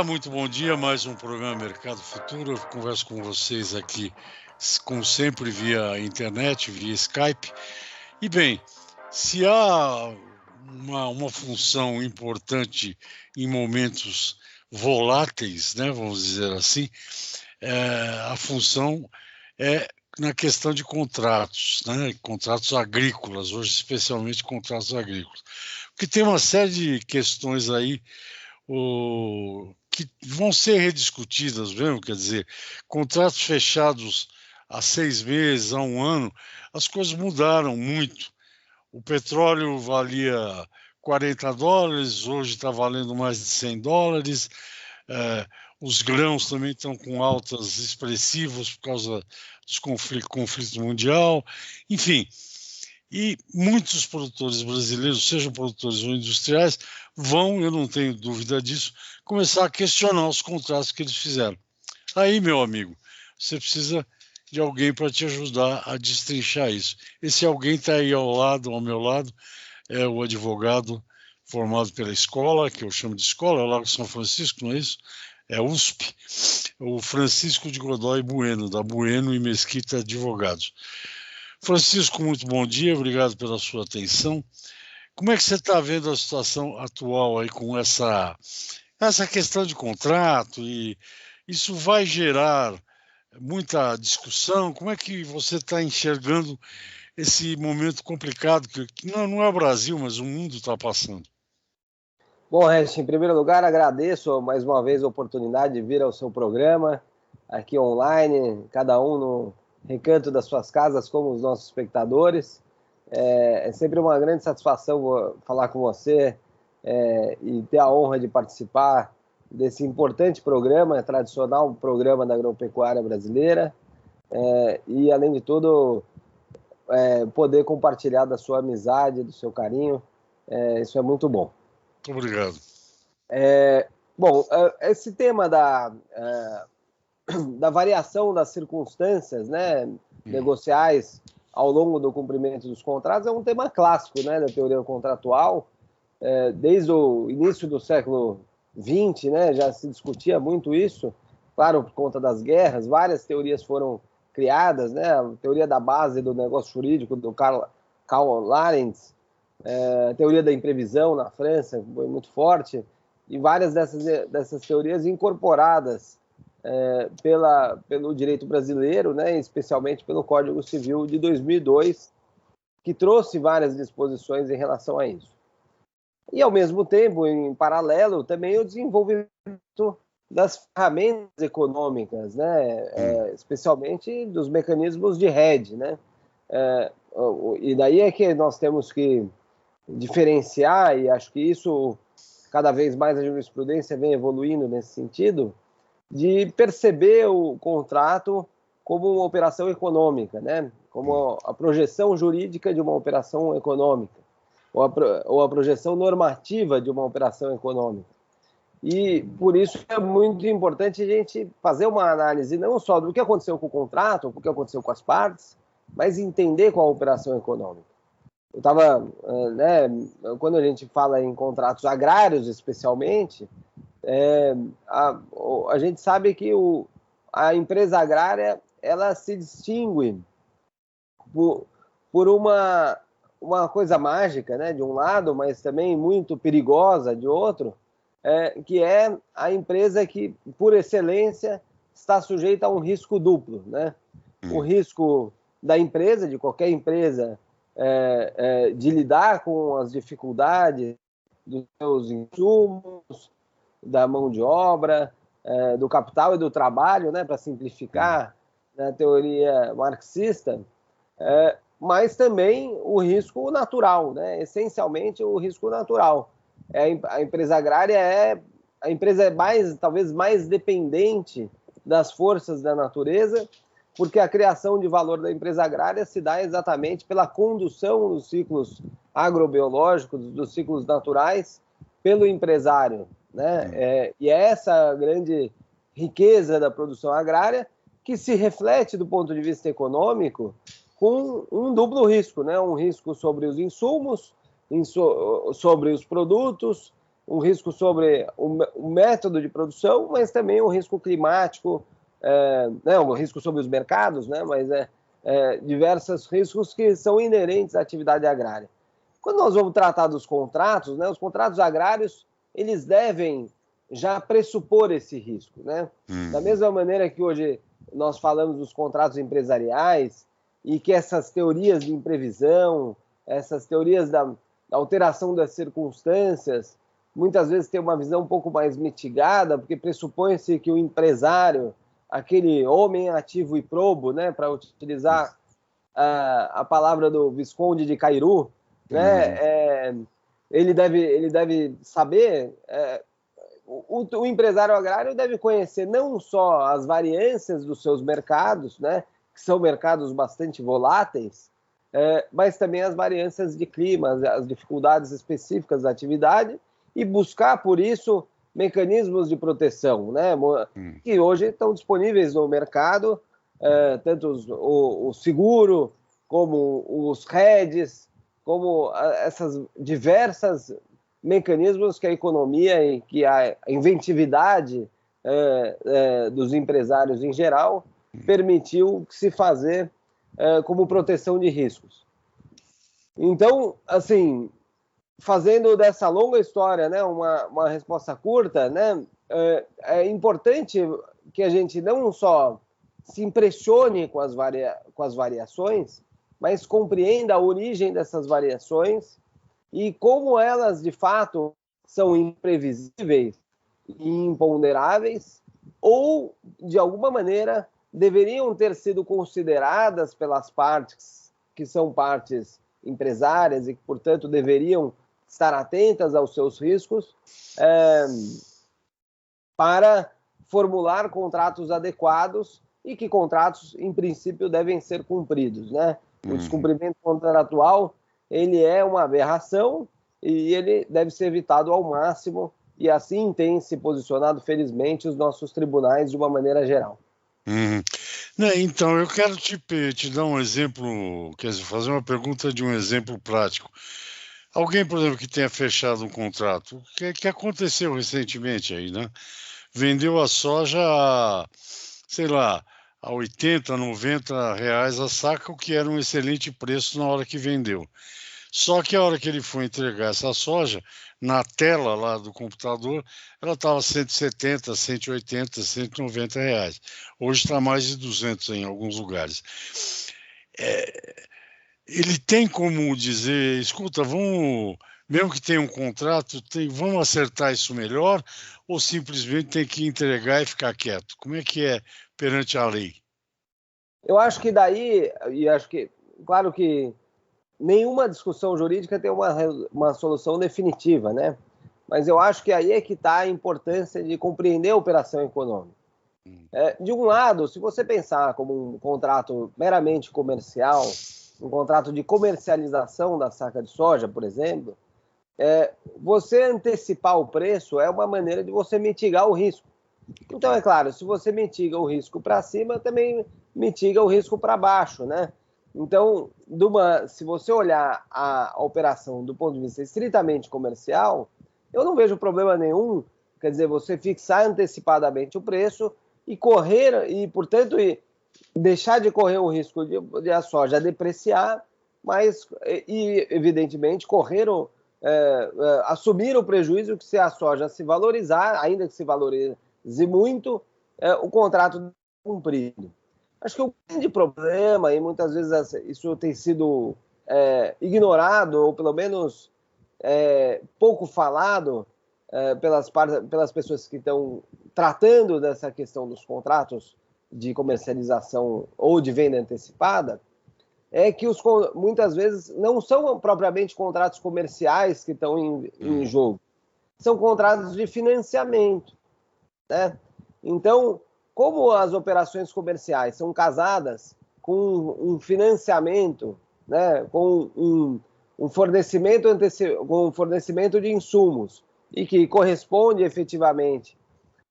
Olá, muito bom dia. Mais um programa Mercado Futuro. Eu converso com vocês aqui, como sempre, via internet, via Skype. E bem, se há uma função importante em momentos voláteis, né, vamos dizer assim, a função é na questão de contratos, né, contratos agrícolas, hoje especialmente contratos agrícolas. Porque tem uma série de questões aí que vão ser rediscutidas mesmo, quer dizer, contratos fechados há 6 meses, há um ano, as coisas mudaram muito. O petróleo valia $40, hoje está valendo mais de $100. Os grãos também estão com altas expressivas por causa dos conflitos mundial, enfim. E muitos produtores brasileiros, sejam produtores ou industriais, vão, eu não tenho dúvida disso, começar a questionar os contratos que eles fizeram. Aí, meu amigo, você precisa de alguém para te ajudar a destrinchar isso. Esse alguém está aí ao meu lado, é o advogado formado pela escola, que eu chamo de escola, lá em São Francisco, não é isso? É USP, o Francisco de Godoy Bueno, da Bueno e Mesquita Advogados. Francisco, muito bom dia, obrigado pela sua atenção. Como é que você está vendo a situação atual aí com essa questão de contrato? E isso vai gerar muita discussão? Como é que você está enxergando esse momento complicado que não é o Brasil, mas o mundo está passando? Bom, Regis, em primeiro lugar, agradeço mais uma vez a oportunidade de vir ao seu programa, aqui online, cada um no recanto das suas casas, como os nossos espectadores. É sempre uma grande satisfação falar com você e ter a honra de participar desse importante programa, tradicional programa da agropecuária brasileira, e, além de tudo, poder compartilhar da sua amizade, do seu carinho. Isso é muito bom. Obrigado. Bom, esse tema da variação das circunstâncias, né, negociais ao longo do cumprimento dos contratos é um tema clássico, né, da teoria contratual. Desde o início do século XX, né, já se discutia muito isso, claro, por conta das guerras. Várias teorias foram criadas, né, a teoria da base do negócio jurídico do Karl Lorenz, a teoria da imprevisão na França foi muito forte, e várias dessas teorias incorporadas pelo direito brasileiro, né, especialmente pelo Código Civil de 2002, que trouxe várias disposições em relação a isso. E, ao mesmo tempo, em paralelo, também o desenvolvimento das ferramentas econômicas, né, especialmente dos mecanismos de hedge, né, e daí é que nós temos que diferenciar, e acho que isso, cada vez mais a jurisprudência vem evoluindo nesse sentido, de perceber o contrato como uma operação econômica, né? Como a projeção jurídica de uma operação econômica, ou a projeção normativa de uma operação econômica. E, por isso, é muito importante a gente fazer uma análise não só do que aconteceu com o contrato, o que aconteceu com as partes, mas entender qual a operação econômica. Eu estava, né, quando a gente fala em contratos agrários, especialmente, a gente sabe que a empresa agrária ela se distingue por uma coisa mágica, né, de um lado, mas também muito perigosa de outro, que é a empresa que, por excelência, está sujeita a um risco duplo, né? O risco da empresa, de qualquer empresa, de lidar com as dificuldades dos seus insumos, da mão de obra, do capital e do trabalho, né, para simplificar na teoria marxista, mas também o risco natural, né, essencialmente o risco natural. A empresa agrária é a empresa talvez mais dependente das forças da natureza, porque a criação de valor da empresa agrária se dá exatamente pela condução dos ciclos agrobiológicos, dos ciclos naturais, pelo empresário, né? E é essa grande riqueza da produção agrária que se reflete do ponto de vista econômico com um duplo risco, né? Um risco sobre os insumos, sobre os produtos, um risco sobre o método de produção, mas também um risco climático, um risco sobre os mercados, né? Mas diversos riscos que são inerentes à atividade agrária. Quando nós vamos tratar dos contratos, né, os contratos agrários, eles devem já pressupor esse risco, né? Da mesma maneira que hoje nós falamos dos contratos empresariais e que essas teorias de imprevisão, essas teorias da alteração das circunstâncias, muitas vezes têm uma visão um pouco mais mitigada, porque pressupõe-se que o empresário, aquele homem ativo e probo, né, para utilizar a palavra do Visconde de Cairu, né, ele deve saber, o empresário agrário deve conhecer não só as variâncias dos seus mercados, né, que são mercados bastante voláteis, mas também as variâncias de clima, as dificuldades específicas da atividade, e buscar, por isso, mecanismos de proteção, né, que hoje estão disponíveis no mercado, tanto o seguro, como os hedges, como essas diversas mecanismos que a economia e que a inventividade dos empresários em geral permitiu se fazer como proteção de riscos. Então, assim, fazendo dessa longa história, né, uma resposta curta, né, é importante que a gente não só se impressione com as variações, mas compreenda a origem dessas variações e como elas, de fato, são imprevisíveis e imponderáveis, ou, de alguma maneira, deveriam ter sido consideradas pelas partes que são partes empresárias e que, portanto, deveriam estar atentas aos seus riscos para formular contratos adequados e que contratos, em princípio, devem ser cumpridos, né? O descumprimento contratual, ele é uma aberração e ele deve ser evitado ao máximo, e assim têm se posicionado, felizmente, os nossos tribunais de uma maneira geral. Então, eu quero te dar um exemplo, quer dizer, fazer uma pergunta de um exemplo prático. Alguém, por exemplo, que tenha fechado um contrato, o que aconteceu recentemente aí, né? Vendeu a soja a, sei lá, a 80, 90 reais a saca, o que era um excelente preço na hora que vendeu. Só que a hora que ele foi entregar essa soja, na tela lá do computador, ela estava 170, 180, 190 reais. Hoje está mais de 200 em alguns lugares. Ele tem como dizer, escuta, mesmo que tenha um contrato, vamos acertar isso melhor, ou simplesmente tem que entregar e ficar quieto? Como é que é perante a lei? Eu acho que daí, e acho que, claro que nenhuma discussão jurídica tem uma solução definitiva, né? Mas eu acho que aí é que está a importância de compreender a operação econômica. De um lado, se você pensar como um contrato meramente comercial, um contrato de comercialização da saca de soja, por exemplo, você antecipar o preço é uma maneira de você mitigar o risco. Então, é claro, se você mitiga o risco para cima, também mitiga o risco para baixo, né? Então, se você olhar a operação do ponto de vista estritamente comercial, eu não vejo problema nenhum, quer dizer, você fixar antecipadamente o preço e correr, e, portanto, deixar de correr o risco de a soja depreciar, mas, evidentemente, assumir o prejuízo que se a soja se valorizar, ainda que se valorize muito, o contrato cumprido. Acho que o grande problema, e muitas vezes isso tem sido ignorado, ou pelo menos pouco falado pelas pessoas que estão tratando dessa questão dos contratos de comercialização ou de venda antecipada, é que muitas vezes não são propriamente contratos comerciais que estão em jogo, são contratos de financiamento, né? Então, como as operações comerciais são casadas com um financiamento, né, com um fornecimento de insumos e que corresponde efetivamente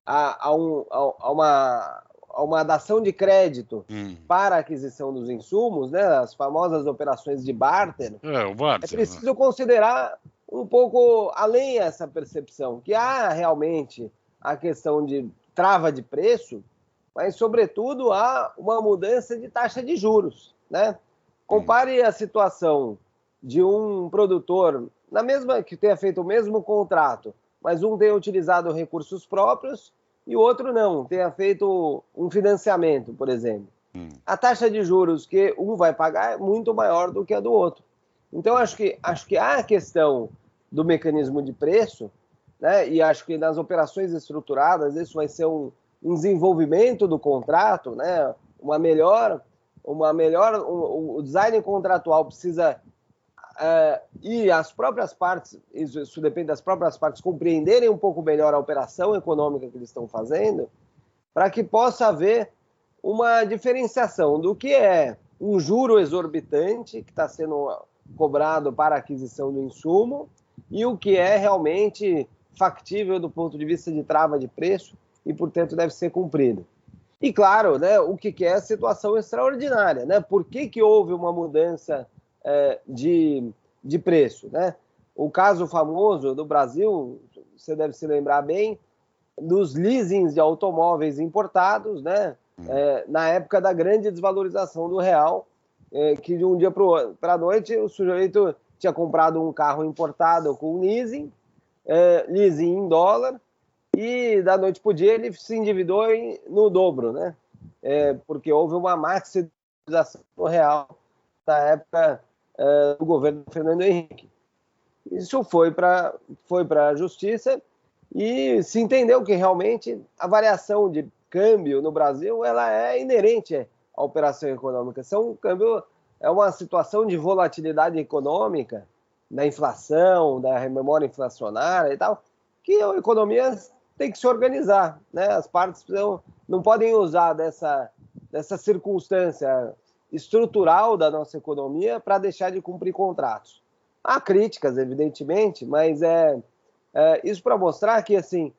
a uma dação de crédito para a aquisição dos insumos, né, as famosas operações de barter, O barter, é preciso considerar um pouco além essa percepção, que há realmente a questão de trava de preço, mas, sobretudo, há uma mudança de taxa de juros, né? Compare a situação de um produtor, na mesma que tenha feito o mesmo contrato, mas um tenha utilizado recursos próprios e o outro não, tenha feito um financiamento, por exemplo. A taxa de juros que um vai pagar é muito maior do que a do outro. Então, acho que há a questão do mecanismo de preço, né? E acho que nas operações estruturadas isso vai ser um desenvolvimento do contrato, né? O design contratual precisa e as próprias partes, isso depende das próprias partes, compreenderem um pouco melhor a operação econômica que eles estão fazendo, para que possa haver uma diferenciação do que é um juro exorbitante que está sendo cobrado para a aquisição do insumo e o que é realmente factível do ponto de vista de trava de preço e, portanto, deve ser cumprido. E, claro, né, o que é a situação extraordinária, né? Por que houve uma mudança de preço, né? O caso famoso do Brasil, você deve se lembrar bem, dos leasings de automóveis importados, né? Na época da grande desvalorização do real, que de um dia para a noite o sujeito tinha comprado um carro importado com leasing em dólar, e da noite para o dia ele se endividou no dobro, né? Porque houve uma maximização do real na época do governo do Fernando Henrique. Isso foi para a justiça e se entendeu que realmente a variação de câmbio no Brasil ela é inerente à operação econômica. É uma situação de volatilidade econômica, da inflação, da memória inflacionária e tal, que a economia tem que se organizar, né? As partes não podem usar dessa circunstância estrutural da nossa economia para deixar de cumprir contratos. Há críticas, evidentemente, mas isso para mostrar que, assim,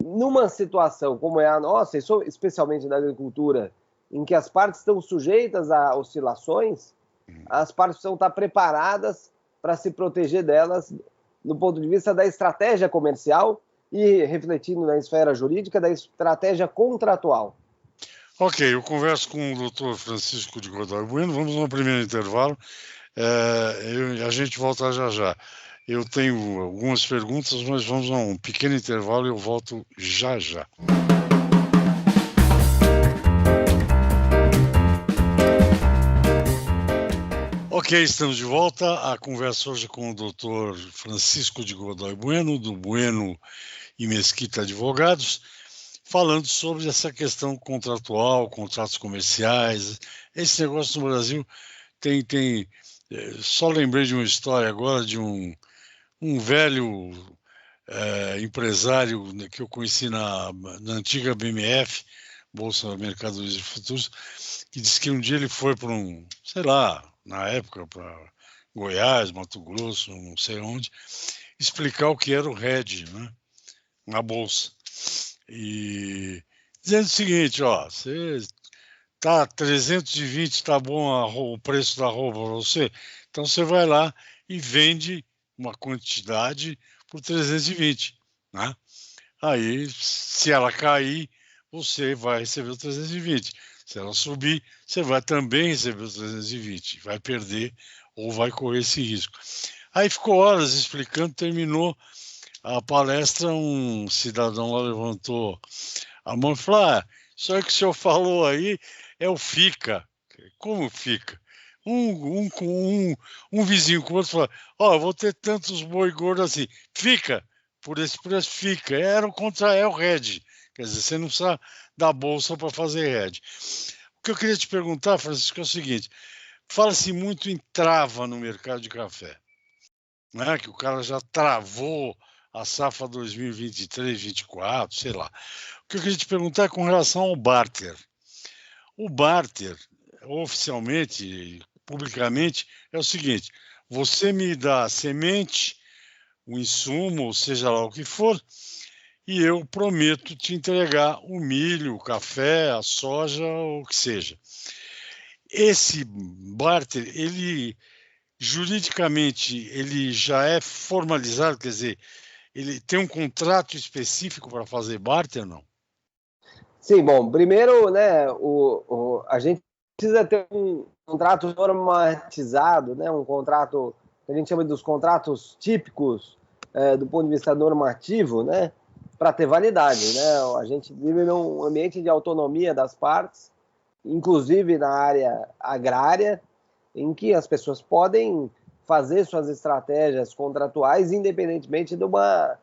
numa situação como é a nossa, especialmente da agricultura, em que as partes estão sujeitas a oscilações, as partes precisam estar preparadas para se proteger delas do ponto de vista da estratégia comercial e, refletindo na esfera jurídica, da estratégia contratual. Ok, eu converso com o doutor Francisco de Godoy Bueno. Vamos no primeiro intervalo. A gente volta já já. Eu tenho algumas perguntas, mas vamos a um pequeno intervalo e eu volto já já. Ok, estamos de volta. A conversa hoje com o doutor Francisco de Godoy Bueno, do Bueno e Mesquita Advogados, falando sobre essa questão contratual, contratos comerciais. Esse negócio no Brasil só lembrei de uma história agora de um velho empresário que eu conheci na antiga BMF, Bolsa Mercadorias e Futuros, que disse que um dia ele foi para sei lá, na época, para Goiás, Mato Grosso, não sei onde, explicar o que era o hedge, né, na Bolsa. E dizendo o seguinte, você tá 320, tá bom o preço da roupa para você, então você vai lá e vende uma quantidade por 320, né? Aí, se ela cair, você vai receber o 320. Se ela subir, você vai também receber o 320. Vai perder ou vai correr esse risco. Aí ficou horas explicando, terminou a palestra, um cidadão lá levantou a mão e falou: isso aí que o senhor falou aí é o FICA. Como FICA? Um vizinho com o outro falou: vou ter tantos boi gordos assim. Fica, por esse preço fica. É o hedge. Quer dizer, você não precisa da bolsa para fazer hedge. O que eu queria te perguntar, Francisco, é o seguinte: fala-se muito em trava no mercado de café, né? Que o cara já travou a safra 2023-24, sei lá. O que eu queria te perguntar é com relação ao barter. O barter, oficialmente, publicamente, é o seguinte: você me dá a semente, o insumo, ou seja lá o que for, e eu prometo te entregar o milho, o café, a soja, o que seja. Esse barter, ele juridicamente, ele já é formalizado, quer dizer, ele tem um contrato específico para fazer barter, não? Sim, bom, primeiro, né, a gente precisa ter um contrato normatizado, né, um contrato que a gente chama dos contratos típicos do ponto de vista normativo, né, para ter validade, né? A gente vive num ambiente de autonomia das partes, inclusive na área agrária, em que as pessoas podem fazer suas estratégias contratuais independentemente da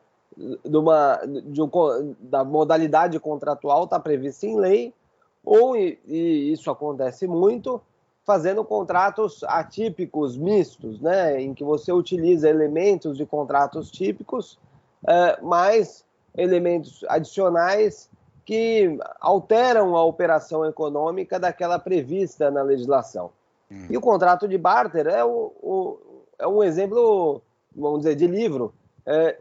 modalidade contratual está prevista em lei, ou, e isso acontece muito, fazendo contratos atípicos mistos, né, em que você utiliza elementos de contratos típicos, mais elementos adicionais que alteram a operação econômica daquela prevista na legislação. E o contrato de barter é um exemplo, vamos dizer, de livro,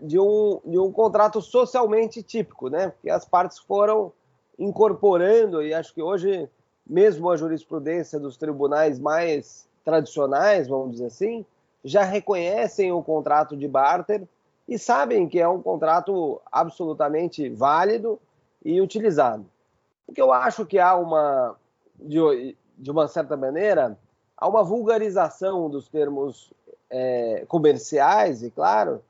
de um contrato socialmente típico, né? Porque as partes foram incorporando, e acho que hoje, mesmo a jurisprudência dos tribunais mais tradicionais, vamos dizer assim, já reconhecem o contrato de barter e sabem que é um contrato absolutamente válido e utilizado. O que eu acho que há de uma certa maneira, há uma vulgarização dos termos comerciais, e claro,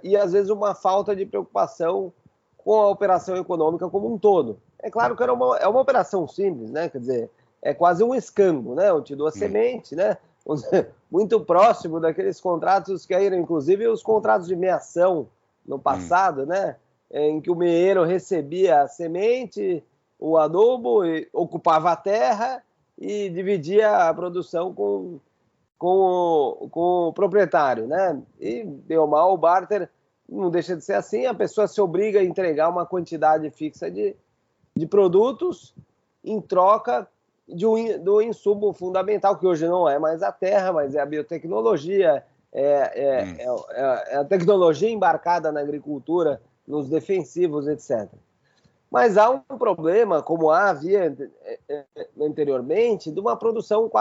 e às vezes uma falta de preocupação com a operação econômica como um todo. É claro que é uma operação simples, né? Quer dizer, é quase um escambo, né? Eu te dou a semente, né? Muito próximo daqueles contratos que eram, inclusive, os contratos de meação no passado, né? Em que o meeiro recebia a semente, o adubo, ocupava a terra e dividia a produção com o proprietário, né? E, bem ou mal, o barter não deixa de ser assim, a pessoa se obriga a entregar uma quantidade fixa de produtos em troca do insumo fundamental, que hoje não é mais a terra, mas é a biotecnologia, é a tecnologia embarcada na agricultura, nos defensivos, etc. Mas há um problema, como havia anteriormente, de uma produção,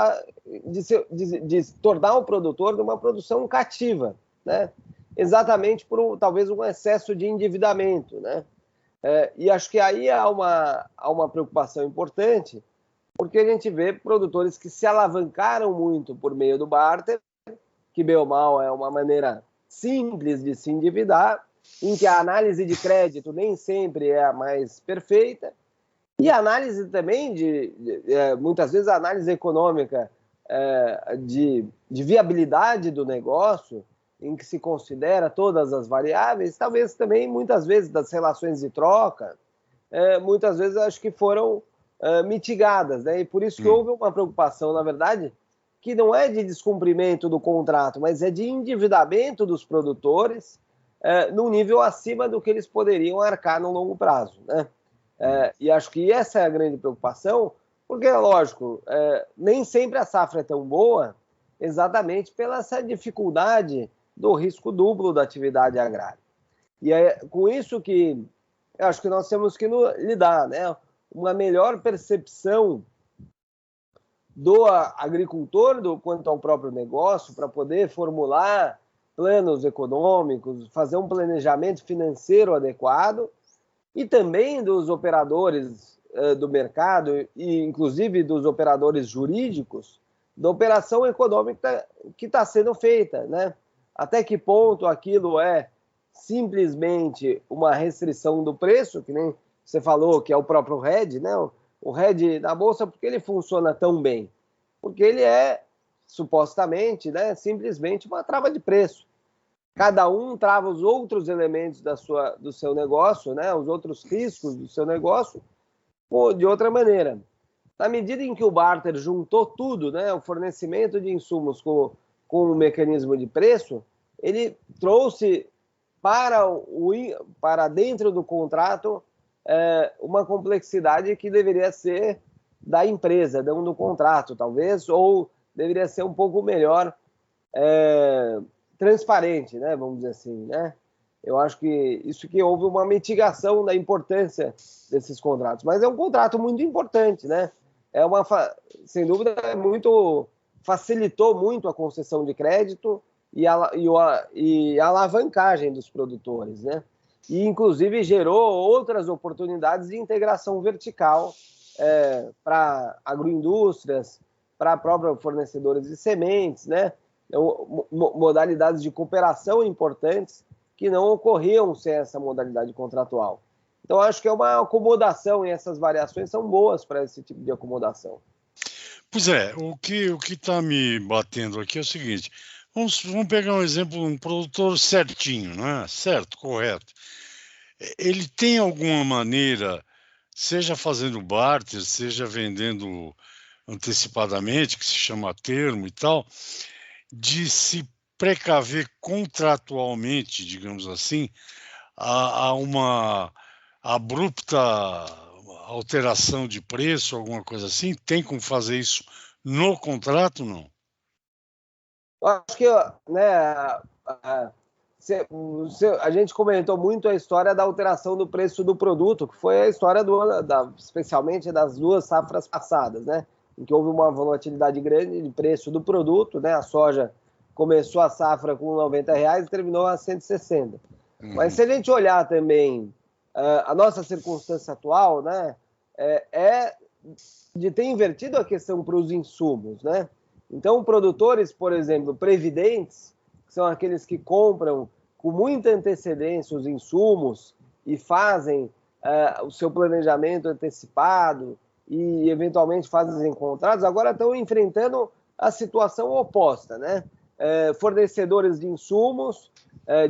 de tornar o produtor de uma produção cativa, né? Exatamente por talvez um excesso de endividamento, né? E acho que aí há uma preocupação importante, porque a gente vê produtores que se alavancaram muito por meio do barter, que bem ou mal é uma maneira simples de se endividar, em que a análise de crédito nem sempre é a mais perfeita, e a análise também muitas vezes a análise econômica de viabilidade do negócio, em que se considera todas as variáveis, talvez também muitas vezes das relações de troca, muitas vezes acho que foram mitigadas, né? E por isso que houve uma preocupação, na verdade, que não é de descumprimento do contrato, mas é de endividamento dos produtores num nível acima do que eles poderiam arcar no longo prazo, né? E acho que essa é a grande preocupação, porque, lógico, nem sempre a safra é tão boa, exatamente pela essa dificuldade do risco duplo da atividade agrária. E é com isso que eu acho que nós temos que lidar, né? Uma melhor percepção do agricultor quanto ao próprio negócio, para poder formular planos econômicos, fazer um planejamento financeiro adequado, e também dos operadores do mercado, e inclusive dos operadores jurídicos, da operação econômica que está sendo feita, né? Até que ponto aquilo é simplesmente uma restrição do preço, que nem você falou, que é o próprio RED, né? O RED da Bolsa, por que ele funciona tão bem? Porque ele é, supostamente, né, simplesmente uma trava de preço. Cada um trava os outros elementos do seu negócio, né, os outros riscos do seu negócio, de outra maneira. Na medida em que o barter juntou tudo, né, o fornecimento de insumos com o mecanismo de preço, ele trouxe para dentro do contrato uma complexidade que deveria ser da empresa, não do contrato, talvez, ou deveria ser um pouco melhor transparente, né, vamos dizer assim, né? Eu acho que isso que houve uma mitigação da importância desses contratos, mas é um contrato muito importante, né? Sem dúvida, é muito facilitou muito a concessão de crédito e a alavancagem dos produtores, né? E, inclusive, gerou outras oportunidades de integração vertical para agroindústrias, para próprios fornecedores de sementes, né? Então, modalidades de cooperação importantes que não ocorriam sem essa modalidade contratual. Então, acho que é uma acomodação, e essas variações são boas para esse tipo de acomodação. Pois é, o que está me batendo aqui é o seguinte: vamos pegar um exemplo, um produtor certinho, não é? Certo, correto. Ele tem alguma maneira, seja fazendo barter, seja vendendo antecipadamente, que se chama termo e tal, de se precaver contratualmente, digamos assim, a uma abrupta alteração de preço, alguma coisa assim? Tem como fazer isso no contrato, não? Eu acho que, né, a gente comentou muito a história da alteração do preço do produto, que foi a história especialmente das 2 safras passadas, né? Em que houve uma volatilidade grande de preço do produto, né? A soja começou a safra com R$90 e terminou a 160. Mas se a gente olhar também a nossa circunstância atual, né? É de ter invertido a questão para os insumos, né? Então, produtores, por exemplo, previdentes, que são aqueles que compram com muita antecedência os insumos e fazem o seu planejamento antecipado e, eventualmente, fazem contratos, agora estão enfrentando a situação oposta, né? Fornecedores de insumos,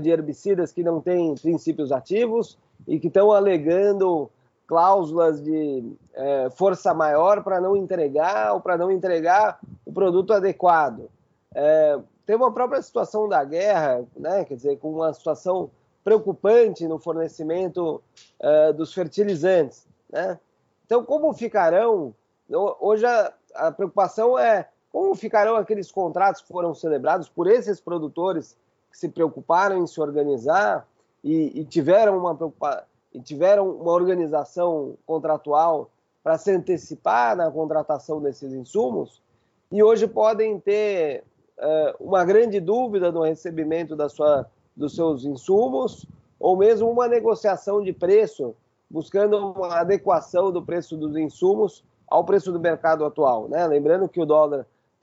de herbicidas que não têm princípios ativos e que estão alegando cláusulas de força maior para não entregar ou para não entregar o produto adequado. Tem uma própria situação da guerra, né? Quer dizer, com uma situação preocupante no fornecimento dos fertilizantes, né? Então, como ficarão... Hoje a preocupação é como ficarão aqueles contratos que foram celebrados por esses produtores que se preocuparam em se organizar e tiveram uma organização contratual para se antecipar na contratação desses insumos, e hoje podem ter uma grande dúvida no recebimento dos seus insumos, ou mesmo uma negociação de preço, buscando uma adequação do preço dos insumos ao preço do mercado atual, né? Lembrando que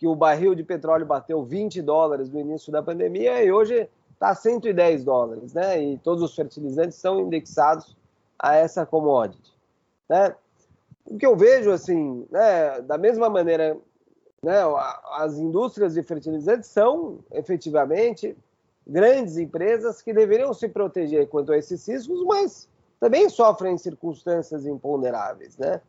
o barril de petróleo bateu $20 no início da pandemia e hoje está $110, né? E todos os fertilizantes são indexados a essa commodity, né? O que eu vejo, assim, né, da mesma maneira, né, as indústrias de fertilizantes são, efetivamente, grandes empresas que deveriam se proteger quanto a esses riscos, mas também sofrem circunstâncias imponderáveis, né?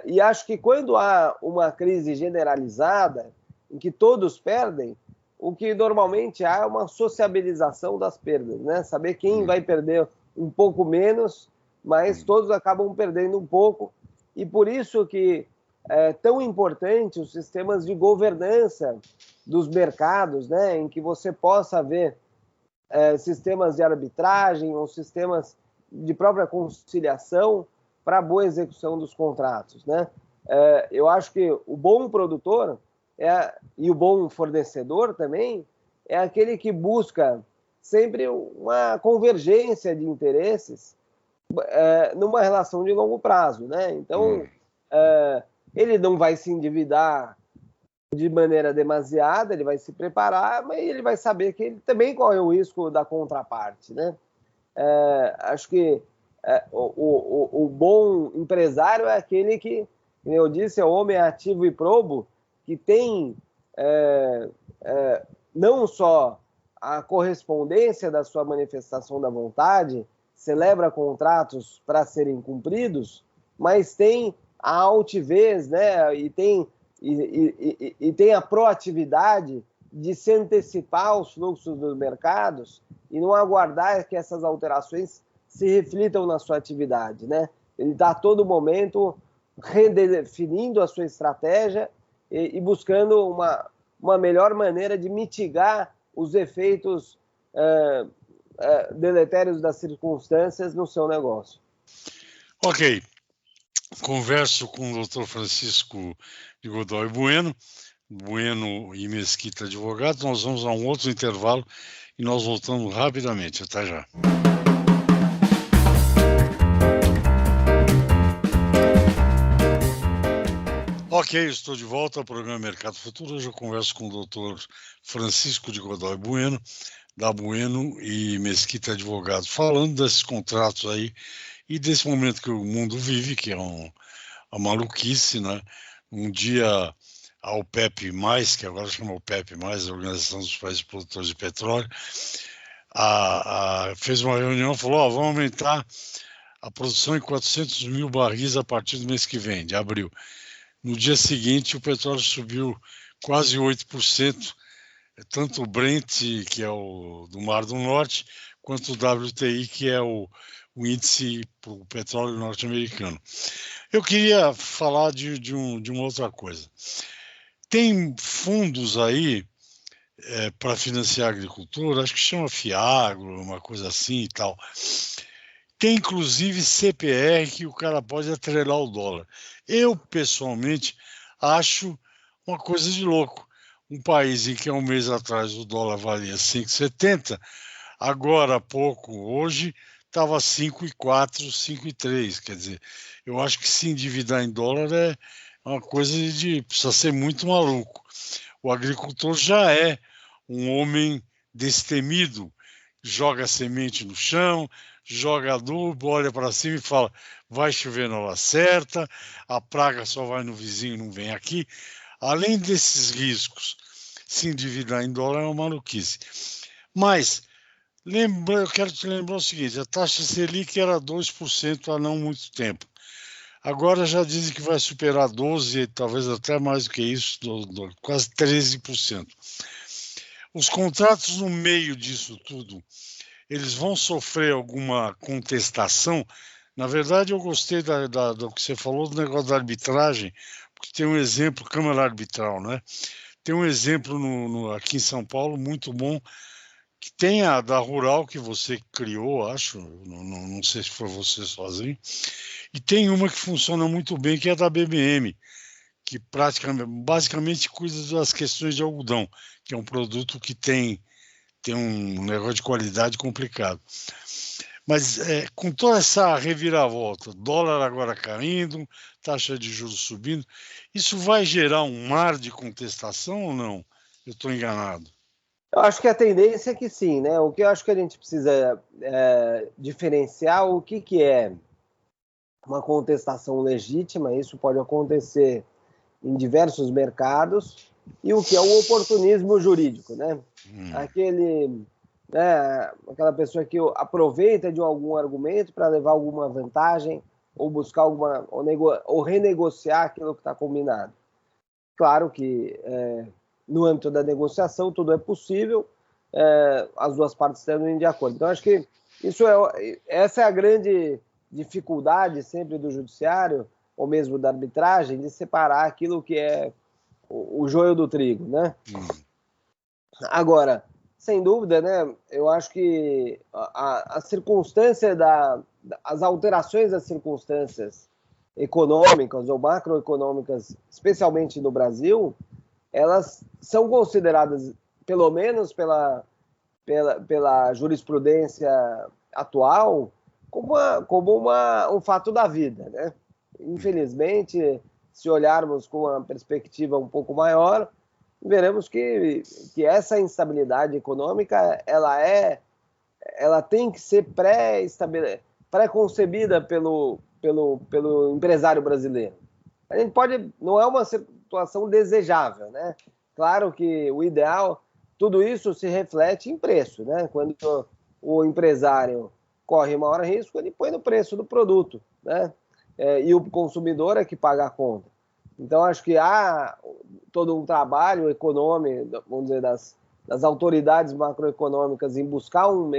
E acho que quando há uma crise generalizada, em que todos perdem, o que normalmente há é uma sociabilização das perdas, né? Saber quem vai perder um pouco menos, mas todos acabam perdendo um pouco, e por isso que é tão importante os sistemas de governança dos mercados, né? Em que você possa ver sistemas de arbitragem ou sistemas de própria conciliação para a boa execução dos contratos, né? Eu acho que o bom produtor e o bom fornecedor também é aquele que busca sempre uma convergência de interesses numa relação de longo prazo, né? Então, ele não vai se endividar de maneira demasiada, ele vai se preparar, mas ele vai saber que ele também corre o risco da contraparte, né? Acho que o bom empresário é aquele que, como eu disse, é o homem ativo e probo, que tem não só a correspondência da sua manifestação da vontade, celebra contratos para serem cumpridos, mas tem a altivez, né, e tem a proatividade de se antecipar aos fluxos dos mercados e não aguardar que essas alterações se reflitam na sua atividade, né? Ele está a todo momento redefinindo a sua estratégia e buscando uma melhor maneira de mitigar os efeitos deletérios das circunstâncias no seu negócio. Ok. Converso com o Dr. Francisco de Godoy Bueno, Bueno e Mesquita Advogados. Nós vamos a um outro intervalo e nós voltamos rapidamente. Até já. Ok, estou de volta ao programa Mercado Futuro. Hoje eu converso com o doutor Francisco de Godoy Bueno, da Bueno e Mesquita Advogados, falando desses contratos aí e desse momento que o mundo vive, que é uma maluquice, né? Um dia a OPEP+, que agora chama OPEP+, a Organização dos Países Produtores de Petróleo, fez uma reunião e falou, vamos aumentar a produção em 400 mil barris a partir do mês que vem, de abril. No dia seguinte, o petróleo subiu quase 8%, tanto o Brent, que é o do Mar do Norte, quanto o WTI, que é o índice para o petróleo norte-americano. Eu queria falar de uma outra coisa. Tem fundos aí para financiar a agricultura, acho que chama Fiagro, uma coisa assim e tal. Tem inclusive CPR que o cara pode atrelar o dólar. Eu, pessoalmente, acho uma coisa de louco. Um país em que há um mês atrás o dólar valia 5,70, agora há pouco, hoje, estava 5,4, 5,3. Quer dizer, eu acho que se endividar em dólar é uma coisa precisa ser muito maluco. O agricultor já é um homem destemido, joga semente no chão, joga adubo, olha para cima e fala, vai chover na hora certa, a praga só vai no vizinho, não vem aqui. Além desses riscos, se endividar em dólar é uma maluquice. Mas eu quero te lembrar o seguinte, a taxa Selic era 2% há não muito tempo. Agora já dizem que vai superar 12%, talvez até mais do que isso, quase 13%. Os contratos no meio disso tudo, eles vão sofrer alguma contestação? Na verdade, eu gostei do que você falou do negócio da arbitragem, porque tem um exemplo, Câmara Arbitral, né? Tem um exemplo aqui em São Paulo muito bom, que tem a da Rural, que você criou, acho, não sei se foi você sozinho, e tem uma que funciona muito bem, que é a da BBM, que basicamente cuida das questões de algodão, que é um produto que tem um negócio de qualidade complicado. Mas com toda essa reviravolta, dólar agora caindo, taxa de juros subindo, isso vai gerar um mar de contestação ou não? Eu estou enganado. Eu acho que a tendência é que sim, né? O que eu acho que a gente precisa diferenciar o que é uma contestação legítima, isso pode acontecer em diversos mercados, e o que é o oportunismo jurídico, né? Aquela pessoa que aproveita de algum argumento para levar alguma vantagem ou buscar ou renegociar aquilo que está combinado. Claro que no âmbito da negociação tudo é possível, as duas partes estando de acordo. Então acho que essa é a grande dificuldade sempre do judiciário ou mesmo da arbitragem, de separar aquilo que é o joio do trigo, né? Agora, sem dúvida, né, eu acho que a circunstância as alterações das circunstâncias econômicas ou macroeconômicas, especialmente no Brasil, elas são consideradas, pelo menos pela jurisprudência atual, como um fato da vida, né? Infelizmente, se olharmos com uma perspectiva um pouco maior, veremos que essa instabilidade econômica ela tem que ser pré-concebida pelo empresário brasileiro. A gente não é uma situação desejável, né? Claro que o ideal, tudo isso se reflete em preço, né? Quando o empresário corre maior risco, ele põe no preço do produto, né? E o consumidor é que paga a conta. Então, acho que há todo um trabalho econômico, vamos dizer, das autoridades macroeconômicas em buscar um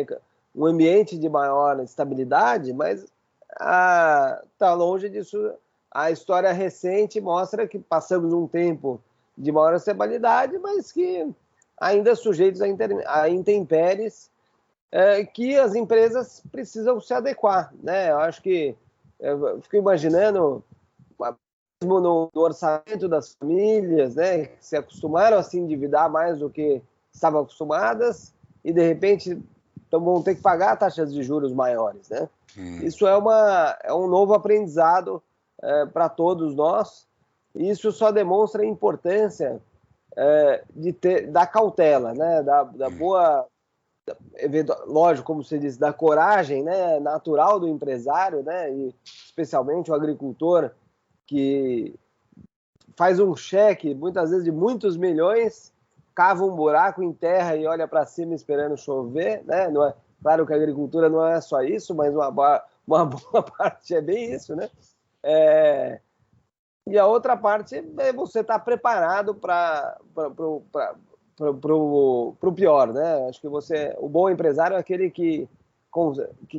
ambiente de maior estabilidade, mas está longe disso. A história recente mostra que passamos um tempo de maior estabilidade, mas que ainda sujeitos a intempéries, que as empresas precisam se adequar, né? Eu acho que eu fico imaginando no orçamento das famílias, né, que se acostumaram a se endividar mais do que estavam acostumadas e, de repente, então vão ter que pagar taxas de juros maiores, né? Isso é um novo aprendizado para todos nós, e isso só demonstra a importância da cautela, né, da boa, lógico, como você disse, da coragem, né, natural do empresário, né, e especialmente o agricultor que faz um cheque, muitas vezes de muitos milhões, cava um buraco em terra e olha para cima esperando chover, né? Não é, claro que a agricultura não é só isso, mas uma boa parte é bem isso, né? E a outra parte é você estar preparado para o pior, né? Acho que o bom empresário é aquele que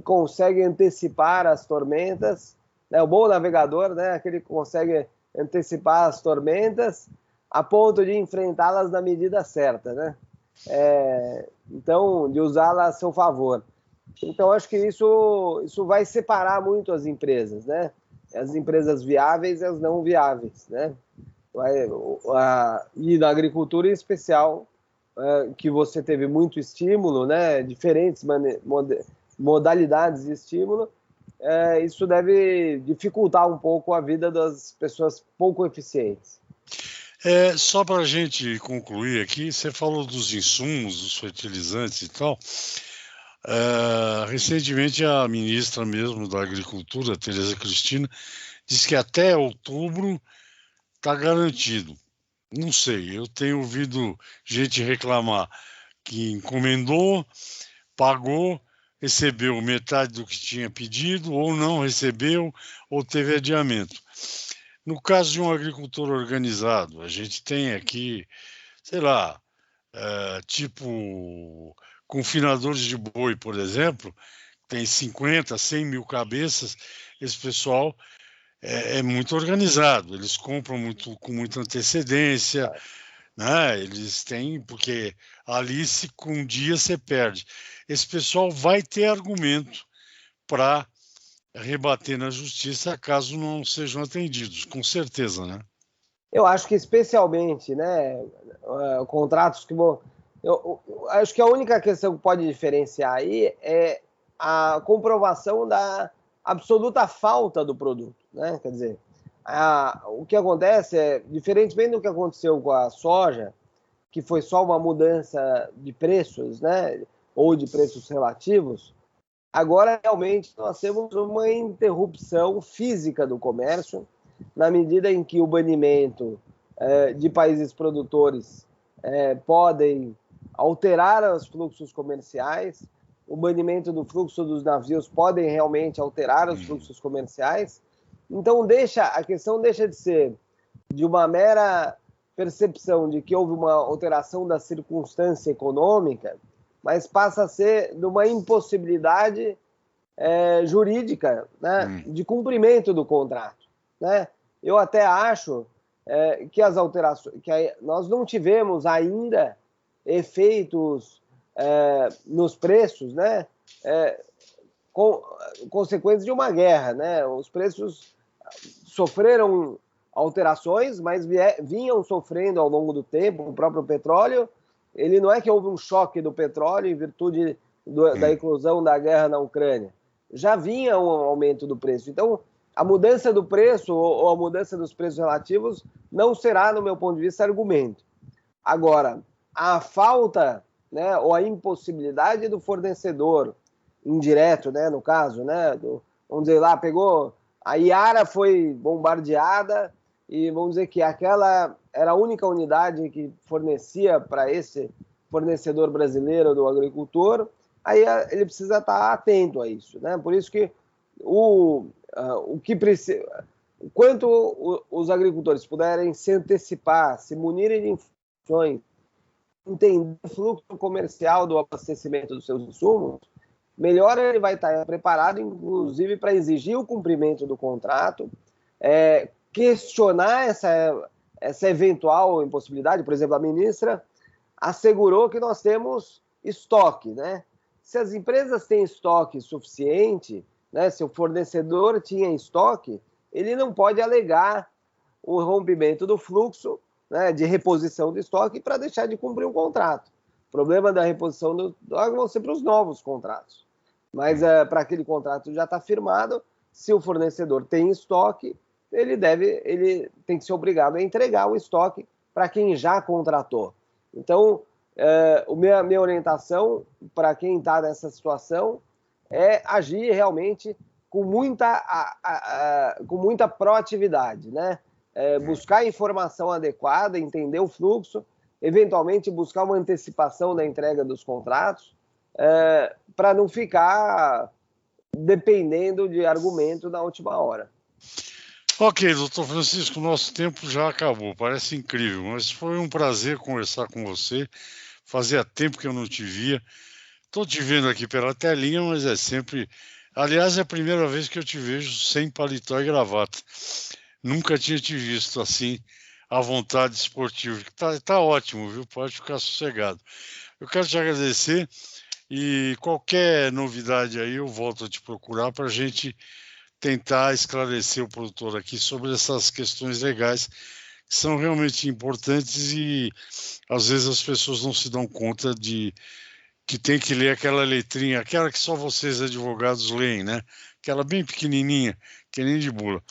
consegue antecipar as tormentas, né? O bom navegador, né? Aquele que consegue antecipar as tormentas a ponto de enfrentá-las na medida certa, né? Então, de usá-las a seu favor. Então, acho que isso vai separar muito as empresas, né? As empresas viáveis e as não viáveis, né? E na agricultura em especial, que você teve muito estímulo, né? Diferentes modalidades de estímulo, isso deve dificultar um pouco a vida das pessoas pouco eficientes. Só para a gente concluir aqui, você falou dos insumos, dos fertilizantes e tal. Recentemente, a ministra mesmo da Agricultura, Tereza Cristina, disse que até outubro está garantido. Não sei, eu tenho ouvido gente reclamar que encomendou, pagou, recebeu metade do que tinha pedido, ou não recebeu, ou teve adiamento. No caso de um agricultor organizado, a gente tem aqui, sei lá, tipo confinadores de boi, por exemplo, tem 50, 100 mil cabeças, esse pessoal é muito organizado, eles compram com muita antecedência, né? Eles têm, porque ali com um dia você perde. Esse pessoal vai ter argumento para rebater na justiça caso não sejam atendidos, com certeza, né? Eu acho que especialmente, né, contratos que vão... Eu acho que a única questão que pode diferenciar aí é a comprovação da absoluta falta do produto, né? Quer dizer, o que acontece é, diferentemente do que aconteceu com a soja, que foi só uma mudança de preços, né, ou de preços relativos, agora realmente nós temos uma interrupção física do comércio, na medida em que o banimento de países produtores podem alterar os fluxos comerciais, o banimento do fluxo dos navios podem realmente alterar os fluxos comerciais. Então a questão deixa de ser de uma mera percepção de que houve uma alteração da circunstância econômica, mas passa a ser de uma impossibilidade jurídica, né, de cumprimento do contrato, né? Eu até acho que as alterações, nós não tivemos ainda efeitos nos preços, né, consequências de uma guerra, né? Os preços sofreram alterações, mas vinham sofrendo ao longo do tempo. O próprio petróleo, ele não é que houve um choque do petróleo em virtude da eclosão da guerra na Ucrânia. Já vinha um aumento do preço. Então, a mudança do preço ou a mudança dos preços relativos não será, no meu ponto de vista, argumento. Agora, a falta, né, ou a impossibilidade do fornecedor indireto, né, no caso, né, vamos dizer lá, a Iara foi bombardeada e vamos dizer que aquela era a única unidade que fornecia para esse fornecedor brasileiro do agricultor, aí ele precisa estar atento a isso, né? Por isso que o que precisa, enquanto os agricultores puderem se antecipar, se munirem de informações, entender o fluxo comercial do abastecimento dos seus insumos, melhor ele vai estar preparado, inclusive, para exigir o cumprimento do contrato, questionar essa eventual impossibilidade. Por exemplo, a ministra assegurou que nós temos estoque, né? Se as empresas têm estoque suficiente, né, se o fornecedor tinha estoque, ele não pode alegar o rompimento do fluxo, né, de reposição do estoque para deixar de cumprir o contrato. O problema da reposição do estoque vão ser para os novos contratos. Mas para aquele contrato já está firmado, se o fornecedor tem estoque, ele tem que ser obrigado a entregar o estoque para quem já contratou. Então, minha orientação para quem está nessa situação é agir realmente com muita proatividade, né? Buscar a informação adequada, entender o fluxo, eventualmente buscar uma antecipação da entrega dos contratos, para não ficar dependendo de argumento na última hora. Ok, doutor Francisco, nosso tempo já acabou, parece incrível, mas foi um prazer conversar com você. Fazia tempo que eu não te via. Estou te vendo aqui pela telinha, mas é sempre... Aliás, é a primeira vez que eu te vejo sem paletó e gravata. Nunca tinha te visto assim, à vontade esportiva. Tá ótimo, viu? Pode ficar sossegado. Eu quero te agradecer e qualquer novidade aí eu volto a te procurar para a gente tentar esclarecer o produtor aqui sobre essas questões legais que são realmente importantes e às vezes as pessoas não se dão conta de que tem que ler aquela letrinha, aquela que só vocês advogados leem, né? Aquela bem pequenininha, que nem de bula.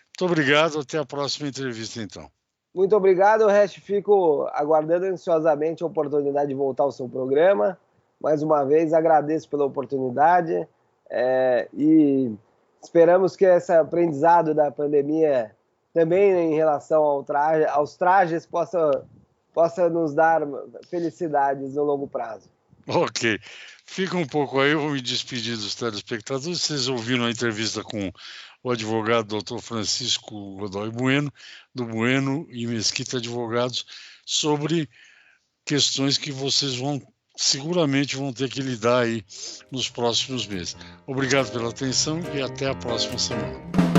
Muito obrigado, até a próxima entrevista então. Muito obrigado, Rest. Fico aguardando ansiosamente a oportunidade de voltar ao seu programa. Mais uma vez, agradeço pela oportunidade e esperamos que esse aprendizado da pandemia, também em relação aos trajes, possa nos dar felicidades no longo prazo. Ok. Fica um pouco aí, eu vou me despedir dos telespectadores. Vocês ouviram a entrevista com o advogado Dr. Francisco Godoy Bueno, do Bueno e Mesquita Advogados, sobre questões que vocês seguramente vão ter que lidar aí nos próximos meses. Obrigado pela atenção e até a próxima semana.